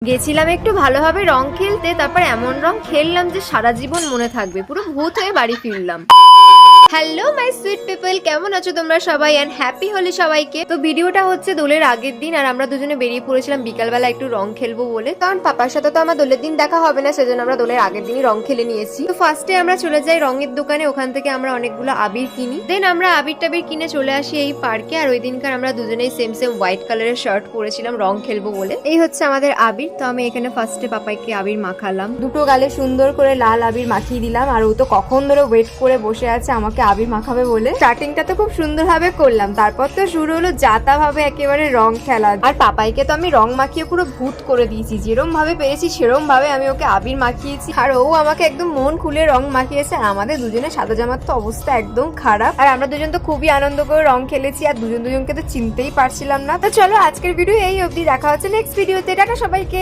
গেছিলাম একটু ভালোভাবে রং খেলতে, তারপর এমন রং খেললাম যে সারা জীবন মনে থাকবে, পুরো ভূত হয়ে বাড়ি ফিরলাম। হ্যালো মাই সুইট পিপল, কেমন আছো তোমরা সবাই? এন্ড হ্যাপি হোলি সবাইকে। তো ভিডিওটা হচ্ছে দোলের আগের দিন, আর আমরা দুজনে বেরিয়ে পড়েছিলাম বিকালবেলা একটু রং খেলবো বলে, কারণ পাপার সাথে তো আমার দোলের দিন দেখা হবে না, সেজন্য আমরা দোলের আগের দিনই রং খেলে নিয়েছি। তো ফার্স্টে আমরা চলে যাই রঙের দোকানে, ওখান থেকে আমরা অনেকগুলো আবির কিনি, দেন আমরা আবির টাবির কিনে চলে আসি এই পার্কে। আর ওই দিনকার আমরা দুজনেই সেম সেম হোয়াইট কালারের শার্ট পরেছিলাম রং খেলবো বলে। এই হচ্ছে আমাদের আবির। তো আমি এখানে ফার্স্টে পাপাইকে আবির মাখালাম, দুটো গালে সুন্দর করে লাল আবির মাখিয়ে দিলাম। আর ও তো কখন ধরে ওয়েট করে বসে আছে আমাকে আবির মাখাবে বলে। স্টার্টিংটা তো খুব সুন্দরভাবে করলাম, তারপর তো শুরু হলো যাতা ভাবে একেবারে রং খেলা। আর পাপাইকে তো আমি রং মাখিয়ে পুরো ভূত করে দিয়েছি, যেরম ভাবে পেরেছি সেরম ভাবে আমি ওকে আবির মাখিয়েছি, আর ও আমাকে একদম মন খুলে রং মাখিয়েছে। আর আমাদের দুজনের সাদা জামার তো অবস্থা একদম খারাপ, আর আমরা দুজন তো খুবই আনন্দ করে রং খেলেছি, আর দুজনকে তো চিনতেই পারছিলাম না। তো চলো আজকের ভিডিও এই অবধি, দেখা হচ্ছে নেক্সট ভিডিওতে। টাটা সবাইকে।